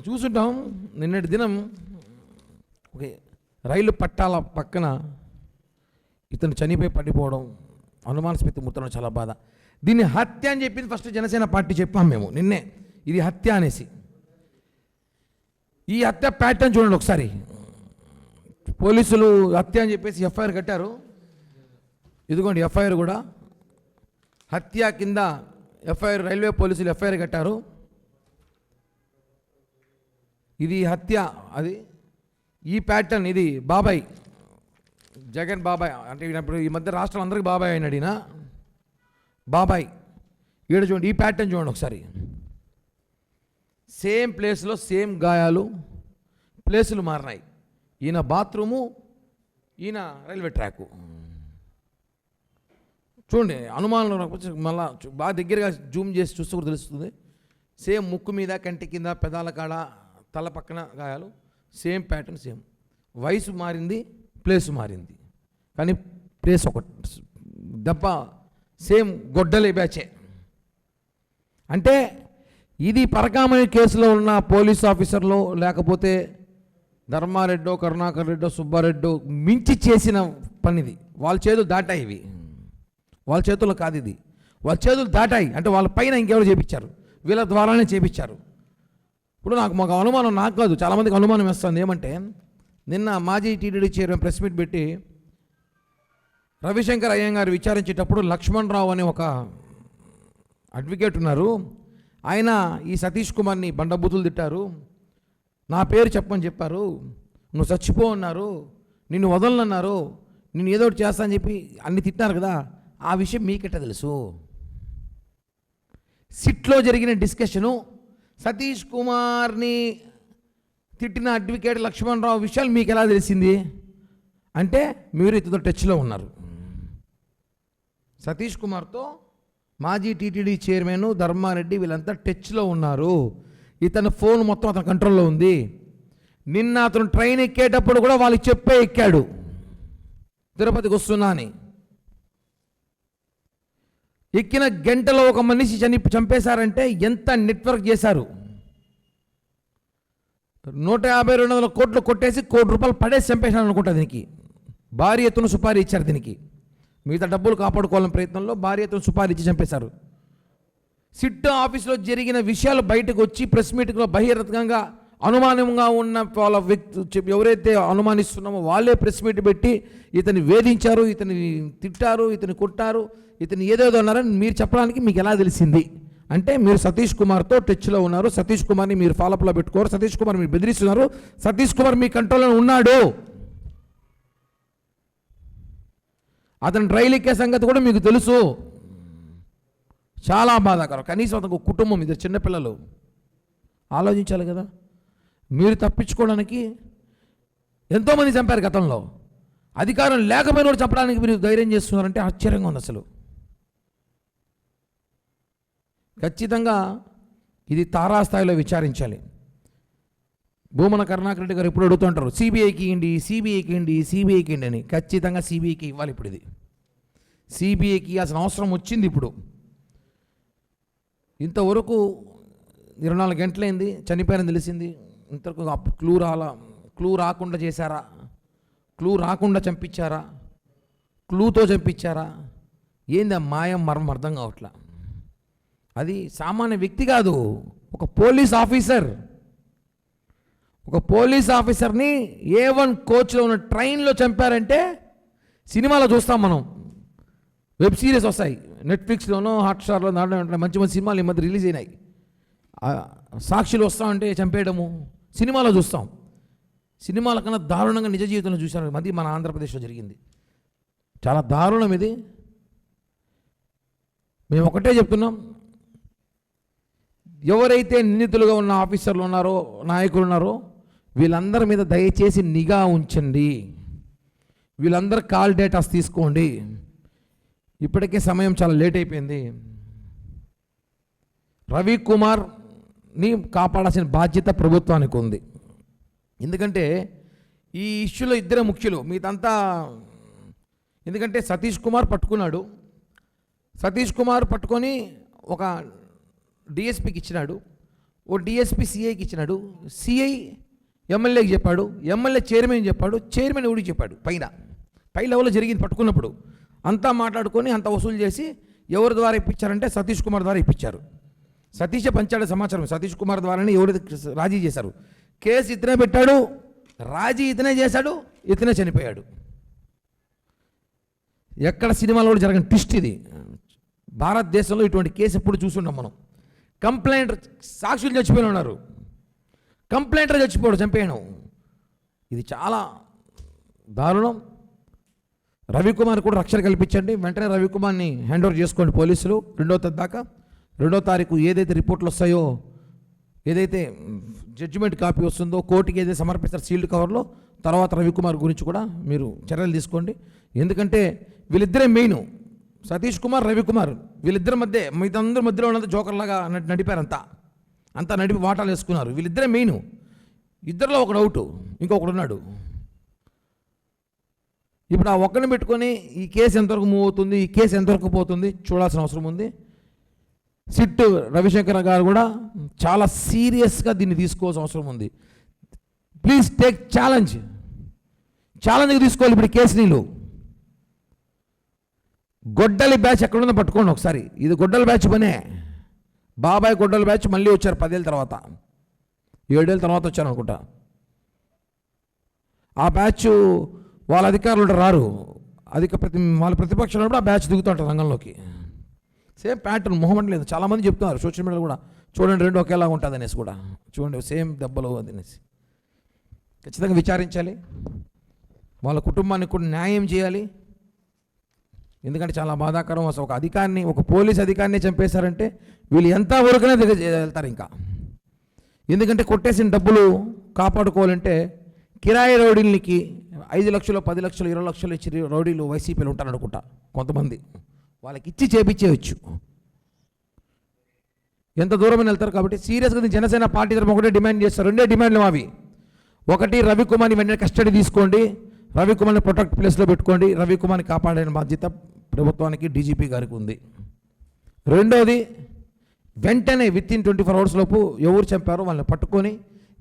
చూసుంటాం నిన్నటి దినం ఓకే రైలు పట్టాల పక్కన ఇతను చనిపోయి పడిపోవడం, అనుమానాస్పద మృతం, చాలా బాధ. దీన్ని హత్య అని చెప్పింది ఫస్ట్ జనసేన పార్టీ చెప్పాం మేము నిన్నే, ఇది హత్య అనేసి. ఈ హత్య ప్యాటర్న్ చూడండి ఒకసారి. పోలీసులు హత్య అని చెప్పేసి ఎఫ్ఐఆర్ కట్టారు. ఇదిగోండి ఎఫ్ఐఆర్ కూడా హత్య కింద ఎఫ్ఐఆర్, రైల్వే పోలీసులు ఎఫ్ఐఆర్ కట్టారు. ఇది హత్య. అది ఈ ప్యాటర్న్, ఇది బాబాయ్, జగన్ బాబాయ్ అంటే ఇప్పుడు ఈ మధ్య రాష్ట్రం అందరికీ బాబాయ్ అయినాడు ఈయన. బాబాయ్ ఈడ చూడండి, ఈ ప్యాటర్న్ చూడండి ఒకసారి. సేమ్ ప్లేస్లో సేమ్ గాయాలు, ప్లేసులు మారినాయి. ఈయన బాత్రూము, ఈయన రైల్వే ట్రాకు. చూడండి, అనుమానం మళ్ళా బాగా దగ్గరగా జూమ్ చేసి చూస్తూ కూడా తెలుస్తుంది. సేమ్ ముక్కు మీద, కంటి కింద, పెదాల కాడ, తల పక్కన గాయాలు, సేమ్ ప్యాటర్న్, సేమ్. వయసు మారింది, ప్లేస్ మారింది, కానీ ప్లేస్ ఒకటి. దెబ్బ సేమ్ గొడ్డలి బ్యాచే. అంటే ఇది పరకామణి కేసులో ఉన్న పోలీస్ ఆఫీసర్లు, లేకపోతే ధర్మారెడ్డో, కరుణాకర్ రెడ్డో, సుబ్బారెడ్డో మించి చేసిన పనిది. వాళ్ళ చేతులు దాటాయి, ఇవి వాళ్ళ చేతుల్లో కాదు, ఇది వాళ్ళ చేతులు దాటాయి. అంటే వాళ్ళ పైన ఇంకెవరు చేపించారు, వీళ్ళ ద్వారానే చేపించారు. ఇప్పుడు మాకు అనుమానం, నాకు కాదు చాలామందికి అనుమానం వేస్తుంది. ఏమంటే నిన్న మాజీ టీటీడీ చైర్మన్ ప్రెస్ మీట్ పెట్టి రవిశంకర్ అయ్యంగారు విచారించేటప్పుడు లక్ష్మణ్ రావు అనే ఒక అడ్వకేట్ ఉన్నారు, ఆయన ఈ సతీష్ కుమార్ని బండబూతులు తిట్టారు, నా పేరు చెప్పని చెప్పారు, నువ్వు చచ్చిపో అన్నారు, నిన్ను వదలనన్నారు, నేను ఏదో ఒకటి చేస్తా అని చెప్పి అన్ని తిట్టారు కదా. ఆ విషయం మీకెట్ట తెలుసు? సిట్లో జరిగిన డిస్కషను, సతీష్ కుమార్ని తిట్టిన అడ్వకేట్ లక్ష్మణ్ రావు విషయాలు మీకు ఎలా తెలిసింది అంటే మీరు ఇతతో టచ్లో ఉన్నారు. సతీష్ కుమార్తో మాజీ టీటీడీ చైర్మన్ ధర్మారెడ్డి వీళ్ళంతా టచ్లో ఉన్నారు. ఇతని ఫోన్ మొత్తం అతని కంట్రోల్లో ఉంది. నిన్న అతను ట్రైన్ ఎక్కేటప్పుడు కూడా వాళ్ళకి చెప్పే ఎక్కాడు తిరుపతికి వస్తున్నా అని. ఎక్కిన గంటలో ఒక మనిషి చంపేశారంటే ఎంత నెట్వర్క్ చేశారు. 150-200 కోట్లు కొట్టేసి ₹1 కోటి పడేసి చంపేశాను అనుకుంటా. దీనికి భారీ ఎత్తున సుపారీ ఇచ్చారు. దీనికి మిగతా డబ్బులు కాపాడుకోవాలని ప్రయత్నంలో భారీ ఎత్తున సుపారీ ఇచ్చి చంపేశారు. సిట్ ఆఫీస్లో జరిగిన విషయాలు బయటకు వచ్చి ప్రెస్ మీటింగ్లో బహిరంగంగా అనుమానంగా ఉన్న వాళ్ళ వ్యక్తి ఎవరైతే అనుమానిస్తున్నామో వాళ్ళే ప్రెస్ మీట్ పెట్టి ఇతన్ని వేధించారు, ఇతని తిట్టారు, ఇతని కొట్టారు, ఇతను ఏదేదో అన్నారని మీరు చెప్పడానికి మీకు ఎలా తెలిసింది అంటే మీరు సతీష్ కుమార్తో టచ్లో ఉన్నారు, సతీష్ కుమార్ని మీరు ఫాలోఅప్లో పెట్టుకోరు, సతీష్ కుమార్ మీరు బెదిరిస్తున్నారు, సతీష్ కుమార్ మీ కంట్రోల్లో ఉన్నాడు, అతను రైలు ఎక్కే సంగతి కూడా మీకు తెలుసు. చాలా బాధాకరం. కనీసం అతనికి కుటుంబం, ఇద్దరు చిన్నపిల్లలు, ఆలోచించాలి కదా. మీరు తప్పించుకోవడానికి ఎంతోమంది చంపారు గతంలో. అధికారం లేకపోయిన వాడు చంపడానికి మీరు ధైర్యం చేస్తున్నారంటే ఆశ్చర్యంగా ఉంది అసలు. ఖచ్చితంగా ఇది తారాస్థాయిలో విచారించాలి. భూమన కరుణాకర్ రెడ్డి గారు ఎప్పుడు అడుగుతుంటారు సిబిఐకి ఇవ్వండి, సిబిఐకి ఇవ్వండి, సిబిఐకి ఇవ్వండి అని. ఖచ్చితంగా సిబిఐకి ఇవ్వాలి. ఇప్పుడు ఇది సిబిఐకి అసలు అవసరం వచ్చింది. ఇప్పుడు ఇంతవరకు 24 గంటలైంది, చనిపోయారని తెలిసింది. ఇంతవరకు క్లూ రాకుండా చేశారా, క్లూ రాకుండా చంపించారా, క్లూతో చంపించారా, ఏంది మాయం మర్మం అర్థం కావట్లా. అది సామాన్య వ్యక్తి కాదు, ఒక పోలీస్ ఆఫీసర్. ఒక పోలీస్ ఆఫీసర్ని A1 కోచ్లో ఉన్న ట్రైన్లో చంపారంటే సినిమాలో చూస్తాం మనం, వెబ్ సిరీస్ వస్తాయి నెట్ఫ్లిక్స్లోనో హాట్స్టార్లో, దాంట్లో మంచి మంచి సినిమాలు ఈ మధ్య రిలీజ్ అయినాయి. సాక్షులు వస్తామంటే చంపేయడము సినిమాలో చూస్తాం. సినిమాల కన్నా దారుణంగా నిజ జీవితంలో చూశాను. మధ్య మన ఆంధ్రప్రదేశ్లో జరిగింది. చాలా దారుణం ఇది. మేము ఒకటే చెప్తున్నాం, ఎవరైతే నిందితులుగా ఉన్న ఆఫీసర్లు ఉన్నారో, నాయకులు ఉన్నారో, వీళ్ళందరి మీద దయచేసి నిఘా ఉంచండి. వీళ్ళందరూ కాల్ డేటాస్ తీసుకోండి. ఇప్పటికే సమయం చాలా లేట్ అయిపోయింది. రవికుమార్ని కాపాడాల్సిన బాధ్యత ప్రభుత్వానికి ఉంది. ఎందుకంటే ఈ ఇష్యూలో ఇద్దరే ముఖ్యులు, మీదంతా. ఎందుకంటే సతీష్ కుమార్ పట్టుకున్నాడు, సతీష్ కుమార్ పట్టుకొని ఒక డిఎస్పికి ఇచ్చినాడు, ఓ డిఎస్పి సిఐకి ఇచ్చినాడు, సిఐ ఎమ్మెల్యేకి చెప్పాడు, ఎమ్మెల్యే చైర్మన్ చెప్పాడు, చైర్మన్ ఊడికి చెప్పాడు. పై లెవెల్లో జరిగింది. పట్టుకున్నప్పుడు అంతా మాట్లాడుకొని అంత వసూలు చేసి ఎవరి ద్వారా ఇప్పించారంటే సతీష్ కుమార్ ద్వారా ఇప్పించారు. సతీషే పంచాడు సమాచారం. సతీష్ కుమార్ ద్వారానే ఎవరైతే రాజీ చేశారు. కేసు ఇతనే పెట్టాడు, రాజీ ఇతనే చేశాడు, ఇతనే చనిపోయాడు. ఎక్కడ సినిమాలో కూడా జరగని ట్విస్ట్ ఇది. భారతదేశంలో ఇటువంటి కేసు ఎప్పుడు చూస్తున్నాం మనం. కంప్లైంట్ సాక్షులు చచ్చిపోయిన ఉన్నారు, కంప్లైంటర్ చచ్చిపోయాడు, చంపేయడం. ఇది చాలా దారుణం. రవికుమార్ కూడా రక్షణ కల్పించండి. వెంటనే రవికుమార్ని హ్యాండ్ ఓవర్ చేసుకోండి పోలీసులు. 2వ తేదీ దాకా, 2వ తారీఖు ఏదైతే రిపోర్ట్లు వస్తాయో, ఏదైతే జడ్జిమెంట్ కాపీ వస్తుందో, కోర్టుకి ఏదైతే సమర్పిస్తారు సీల్డ్ కవర్లో, తర్వాత రవికుమార్ గురించి కూడా మీరు చర్యలు తీసుకోండి. ఎందుకంటే వీళ్ళిద్దరే మెయిన్. సతీష్ కుమార్, రవికుమార్ వీళ్ళిద్దరి మధ్య, మిగతా మధ్యలో ఉన్నది జోకర్లాగా నడిపారు. అంతా నడిపి వాటాలు వేసుకున్నారు. వీళ్ళిద్దరే మెయిన్. ఇద్దరిలో ఒకడు అవుట్, ఇంకొకడు ఉన్నాడు. ఇప్పుడు ఆ ఒక్కరిని పెట్టుకొని ఈ కేసు ఎంతవరకు మూవ్ అవుతుంది, ఈ కేసు ఎంతవరకు పోతుంది చూడాల్సిన అవసరం ఉంది. సిట్ రవిశంకర్ గారు కూడా చాలా సీరియస్గా దీన్ని తీసుకోవాల్సిన అవసరం ఉంది. ప్లీజ్ టేక్ ఛాలెంజ్గా తీసుకోవాలి ఇప్పుడు కేసు. నీళ్ళు గొడ్డలి బ్యాచ్ ఎక్కడుందో పట్టుకోండి ఒకసారి. ఇది గొడ్డల బ్యాచ్ పనే. బాబాయ్ గొడ్డల బ్యాచ్ మళ్ళీ వచ్చారు 10 ఏళ్ళ తర్వాత, 7 ఏళ్ళ తర్వాత వచ్చారు అనుకుంటా. ఆ బ్యాచ్ వాళ్ళ అధికారులు రారు, వాళ్ళ ప్రతిపక్షంలో కూడా ఆ బ్యాచ్ దిగుతుంటారు రంగంలోకి. సేమ్ ప్యాటర్న్, మొహం లేదు. చాలామంది చెప్తున్నారు సోషల్ మీడియాలో కూడా, చూడండి 2 ఒకేలాగా ఉంటుంది అనేసి కూడా. చూడండి సేమ్ దెబ్బలు అనేసి. ఖచ్చితంగా విచారించాలి, వాళ్ళ కుటుంబానికి కూడా న్యాయం చేయాలి. ఎందుకంటే చాలా బాధాకరం. అసలు ఒక అధికారిని, ఒక పోలీస్ అధికారిని చంపేశారంటే వీళ్ళు ఎంత వరకునే వెళ్తారు ఇంకా. ఎందుకంటే కొట్టేసిన డబ్బులు కాపాడుకోవాలంటే కిరాయి రౌడీలకి 5 లక్షలు, 10 లక్షలు, 20 లక్షలు ఇచ్చి రౌడీలు వైసీపీలు ఉంటారు అనుకుంటా కొంతమంది. వాళ్ళకి ఇచ్చి చేపించేయచ్చు, ఎంత దూరమైన వెళ్తారు. కాబట్టి సీరియస్గా జనసేన పార్టీ తరఫున ఒకటే డిమాండ్ చేస్తారు. 2 డిమాండ్లు అవి. ఒకటి, రవికుమార్ని వెంటనే కస్టడీ తీసుకోండి, రవికుమార్ని ప్రొటెక్ట్ ప్లేస్లో పెట్టుకోండి. రవికుమార్ని కాపాడే బాధ్యత ప్రభుత్వానికి, డీజీపీ గారికి ఉంది. 2వది, వెంటనే విత్ ఇన్ 24 అవర్స్ లోపు ఎవరు చంపారో వాళ్ళని పట్టుకొని,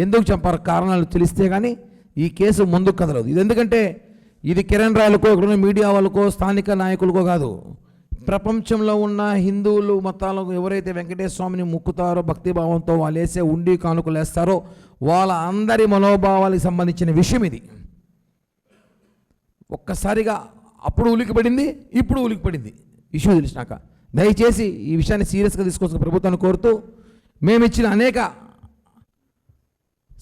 ఎందుకు చంపారో కారణాలు తెలిస్తే కానీ ఈ కేసు ముందుకు కదలదు. ఇది ఎందుకంటే ఇది కిరణ్ రాయలకో, ఇక్కడున్న మీడియా వాళ్ళకో, స్థానిక నాయకులకో కాదు. ప్రపంచంలో ఉన్న హిందువులు మతాలకు ఎవరైతే వెంకటేశ్వర స్వామిని ముక్కుతారో, భక్తిభావంతో వాళ్ళు వేసే ఉండి కానుకలు వేస్తారో వాళ్ళ అందరి మనోభావాలకు సంబంధించిన విషయం ఇది. ఒక్కసారిగా అప్పుడు ఉలికిపడింది, ఇప్పుడు ఉలికిపడింది ఇష్యూ తెలిసినాక. దయచేసి ఈ విషయాన్ని సీరియస్గా తీసుకోవాల్సిన ప్రభుత్వాన్ని కోరుతూ, మేము ఇచ్చిన అనేక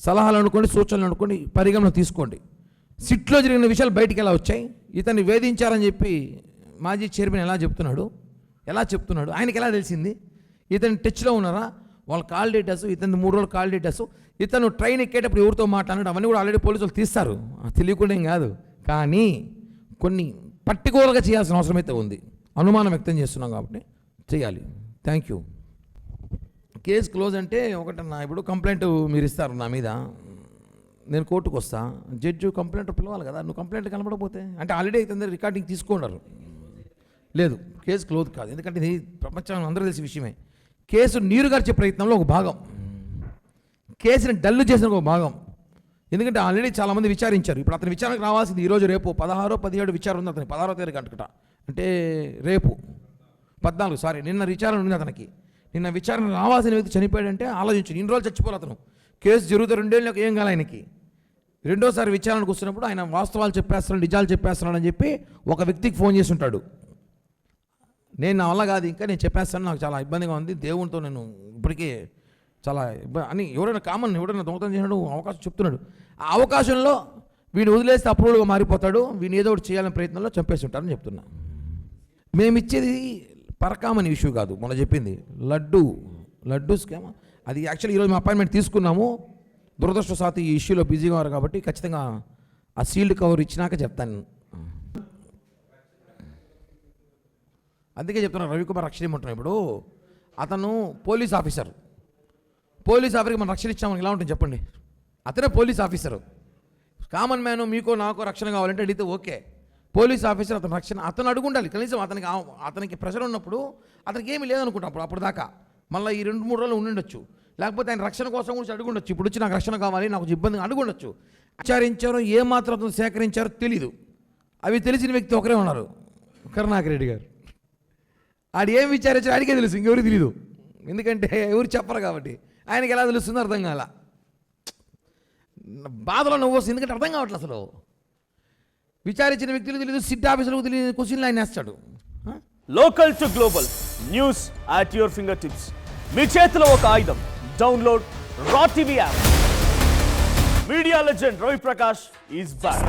సలహాలు అనుకోండి, సూచనలు అనుకోండి, పరిగణన తీసుకోండి. సిట్లో జరిగిన విషయాలు బయటికి ఎలా వచ్చాయి, ఇతన్ని వేధించారని చెప్పి మాజీ చైర్మన్ ఎలా చెప్తున్నాడు, ఆయనకి ఎలా తెలిసింది, ఇతను టచ్లో ఉన్నారా, వాళ్ళ కాల్ డేటాసు, ఇతను 3 రోజులు కాల్ డేటాసు, ఇతను ట్రైన్ ఎక్కేటప్పుడు ఎవరితో మాట్లాడాడు, అవన్నీ కూడా ఆల్రెడీ పోలీసులు తీస్తారు, తెలియకుండా ఏం కాదు. కానీ కొన్ని పర్టికులర్గా చేయాల్సిన అవసరం అయితే ఉంది. అనుమానం వ్యక్తం చేస్తున్నాం కాబట్టి చేయాలి. Thank you. కేసు క్లోజ్ అంటే ఒకటన్నా, ఇప్పుడు కంప్లైంట్ మీరు ఇస్తారు నా మీద, నేను కోర్టుకు వస్తా, జడ్జి కంప్లైంట్ పిలవాలి కదా. నువ్వు కంప్లైంట్ కనబడకపోతే అంటే ఆల్రెడీ అయితే రికార్డింగ్ తీసుకున్నారు. లేదు, కేసు క్లోజ్ కాదు. ఎందుకంటే ఇది ప్రపంచం అందరూ తెలిసిన విషయమే. కేసు నీరుగార్చే ప్రయత్నంలో ఒక భాగం, కేసుని డల్లు చేసిన ఒక భాగం. ఎందుకంటే ఆల్రెడీ చాలామంది విచారించారు. ఇప్పుడు అతని విచారణకు రావాల్సింది ఈరోజు, రేపు 16, 17 విచారణ ఉంది అతని. 16వ తేదీ అంటుకుంటా, అంటే రేపు 14, నిన్న విచారణ ఉంది అతనికి. నిన్న విచారణ రావాల్సిన వ్యక్తి చనిపోయాడంటే ఆలోచించు. ఇన్ని రోజులు చచ్చిపోవాలి అతను. కేసు జరుగుతూ 2 ఏళ్ళకి ఏం కాలే ఆయనకి. 2వసారి విచారణకు వస్తున్నప్పుడు ఆయన వాస్తవాలు చెప్పేస్తున్నాడు, నిజాలు చెప్పేస్తున్నాడని చెప్పి ఒక వ్యక్తికి ఫోన్ చేసి ఉంటాడు. నేను నా వల్ల కాదు, ఇంకా నేను చెప్పేస్తాను, నాకు చాలా ఇబ్బందిగా ఉంది, దేవునితో నేను ఇప్పటికే చాలా అని ఎవరైనా దొంగతనం చేసినాడు అవకాశం చెప్తున్నాడు. ఆ అవకాశంలో వీడిని వదిలేస్తే అప్రూవల్గా మారిపోతాడు, వీడిని ఏదో ఒకటి చేయాలని ప్రయత్నంలో చంపేసి ఉంటారని చెప్తున్నా. మేమిచ్చేది పరకామని ఇష్యూ కాదు, మొన్న చెప్పింది లడ్డు స్కామ్. అది యాక్చువల్లీ ఈరోజు మేము అపాయింట్మెంట్ తీసుకున్నాము. దురదృష్టవశాత్తు ఈ ఇష్యూలో బిజీగా ఉన్నారు కాబట్టి ఖచ్చితంగా ఆ సీల్డ్ కవర్ ఇచ్చినాక చెప్తాను. అందుకే చెప్తున్నాను, రవికుమార్ రక్షణ ఇమ్మంటున్నాను. ఇప్పుడు అతను పోలీస్ ఆఫీసర్కి మనం రక్షణ ఇచ్చామని ఎలా ఉంటుంది చెప్పండి. అతనే పోలీస్ ఆఫీసరు. కామన్ మ్యాను మీకో నాకో రక్షణ కావాలంటే అడిగితే ఓకే. పోలీస్ ఆఫీసర్ అతని రక్షణ అతను అడుగుండాలి కనీసం అతనికి ప్రెషర్ ఉన్నప్పుడు అతనికి ఏమీ లేదనుకుంటాం అప్పుడు దాకా మళ్ళీ ఈ 2-3 రోజులు ఉండుండొచ్చు, లేకపోతే ఆయన రక్షణ కోసం కూడా అడుగుండొచ్చు, ఇప్పుడు వచ్చి నాకు రక్షణ కావాలి, నాకు ఇబ్బంది అడుగుండొచ్చు. విచారించారో ఏమాత్రం అతను సేకరించారో తెలీదు. అవి తెలిసిన వ్యక్తి ఒకరే ఉన్నారు, కరుణాకర్ రెడ్డి గారు. ఆడు ఏం విచారించారో ఆడికే తెలుసు, ఇంకెవరికి తెలీదు, ఎందుకంటే ఎవరు చెప్పరు కాబట్టి. ఆయనకి ఎలా తెలుస్తుందో అర్థం కాల, బాధలో నవ్వు వస్తుంది, ఎందుకంటే అర్థం కావట్లేదు అసలు. విచారించిన వ్యక్తులు తెలియదు, సిట్ ఆఫీసర్లకు తెలియదు, క్వశ్చన్లు ఆయన వేస్తాడు. Local to global news at your fingertips. మీ చేతిలో ఒక ఆయుధం. Download raw TV app. Media legend Ravi Prakash is back.